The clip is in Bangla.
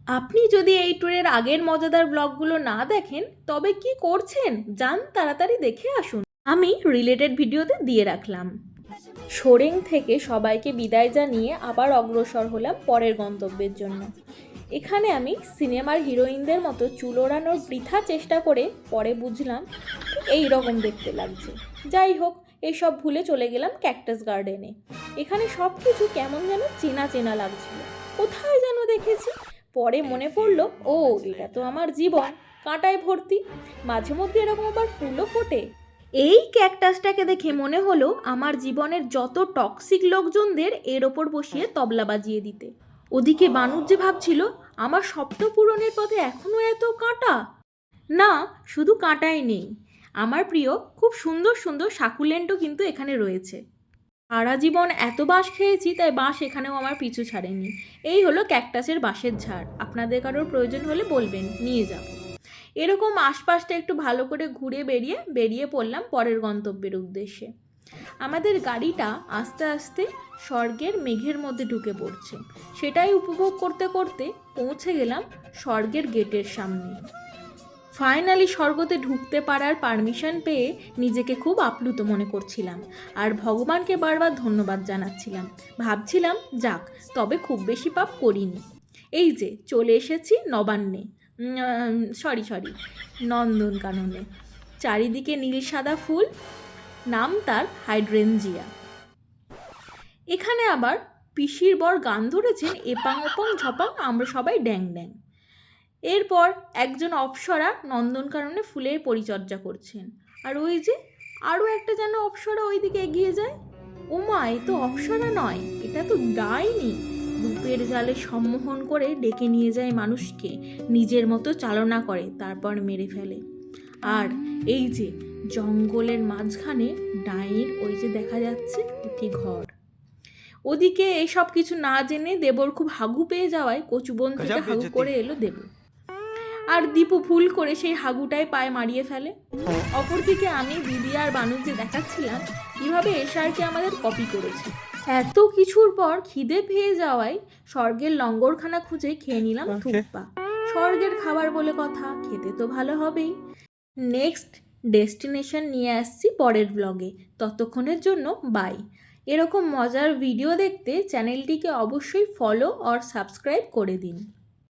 আপনি যদি এই ট্যুরের আগের মজাদার ব্লগগুলো না দেখেন তবে কি করছেন, যান তাড়াতাড়ি দেখে আসুন। আমি রিলেটেড ভিডিওতে দিয়ে রাখলাম। সোরেং থেকে সবাইকে বিদায় জানিয়ে আবার অগ্রসর হলাম পরের গন্তব্যের জন্য। এখানে আমি সিনেমার হিরোইনদের মতো চুল ওড়ানোর বৃথা চেষ্টা করে পরে বুঝলাম এই রকম দেখতে লাগছে। যাই হোক, এসব ভুলে চলে গেলাম ক্যাকটাস গার্ডেনে। এখানে সব কিছু কেমন যেন চেনা চেনা লাগছিল, কোথায় যেন দেখেছি। পরে মনে পড়লো, ও এটা তো আমার জীবন, কাঁটায় ভর্তি। মাঝে মধ্যে এরকম আবার ফুলও ফোটে। এই ক্যাকটাসটাকে দেখে মনে হলো আমার জীবনের যত টক্সিক লোকজনদের এর ওপর বসিয়ে তবলা বাজিয়ে দিতে। ওদিকে বানুর যে ভাবছিল আমার স্বপ্ন পূরণের পথে এখনও এত কাঁটা। না, শুধু কাঁটাই নেই, আমার প্রিয় খুব সুন্দর সুন্দর সাকুলেন্টও কিন্তু এখানে রয়েছে। সারা জীবন এত বাঁশ খেয়েছি, তাই বাঁশ এখানেও আমার পিছু ছাড়েনি। এই হলো ক্যাকটাসের বাঁশের ঝাড়, আপনাদের কারোর প্রয়োজন হলে বলবেন, নিয়ে যাব। এরকম আশপাশটা একটু ভালো করে ঘুরে বেরিয়ে পড়লাম পরের গন্তব্যের উদ্দেশ্যে। আমাদের গাড়িটা আস্তে আস্তে স্বর্গের মেঘের মধ্যে ঢুকে পড়ছে, সেটাই উপভোগ করতে করতে পৌঁছে গেলাম স্বর্গের গেটের সামনে। ফাইনালি স্বর্গতে ঢুকতে পারার পারমিশন পেয়ে নিজেকে খুব আপ্লুত মনে করছিলাম, আর ভগবানকে বারবার ধন্যবাদ জানাচ্ছিলাম। ভাবছিলাম যাক, তবে খুব বেশি পাপ করিনি। এই যে চলে এসেছি নবান্নে, সরি নন্দনকাননে। চারিদিকে নীল সাদা ফুল, নাম তার হাইড্রেনজিয়া। এখানে আবার পিসির বর গান ধরেছেন এপাং ওপাং ঝপাং আমরা সবাই ড্যাং ড্যাং। এরপর একজন অপ্সরা নন্দনকাননে ফুলের পরিচর্যা করছেন, আর ওই যে আরও একটা যেন অপ্সরা ওইদিকে এগিয়ে যায়। ওমা, এ তো অপ্সরা নয়, এটা তো ডাইনি। রূপের জালে সম্মোহন করে ডেকে নিয়ে যায় মানুষকে, নিজের মতো চালনা করে, তারপর মেরে ফেলে। আর এই যে জঙ্গলের মাঝখানে ডাইনির ওই যে দেখা যাচ্ছে একটি ঘর। ওদিকে এসব কিছু না জেনে দেবর খুব হাগু পেয়ে যাওয়ায় কচুবন থেকে হাগু করে এলো দেব, আর দীপু ভুল করে সেই হাগুটায় পায়ে মারিয়ে ফেলে। অপরদিকে আমি, দিদি আর বানুকে দেখাচ্ছিলাম কিভাবে এশারকে আমাদের কপি করেছে। এত কিছুর পর খিদে পেয়ে যাওয়ায় স্বর্গের লঙ্গরখানা খুঁজে খেয়ে নিলাম থুপ্পা। স্বর্গের খাবার বলে কথা, খেতে তো ভালো হবেই। নেক্সট ডেস্টিনেশন নিয়ে আসছি পরের ব্লগে, ততক্ষণের জন্য বাই। এরকম মজার ভিডিও দেখতে চ্যানেলটিকে অবশ্যই ফলো আর সাবস্ক্রাইব করে দিন।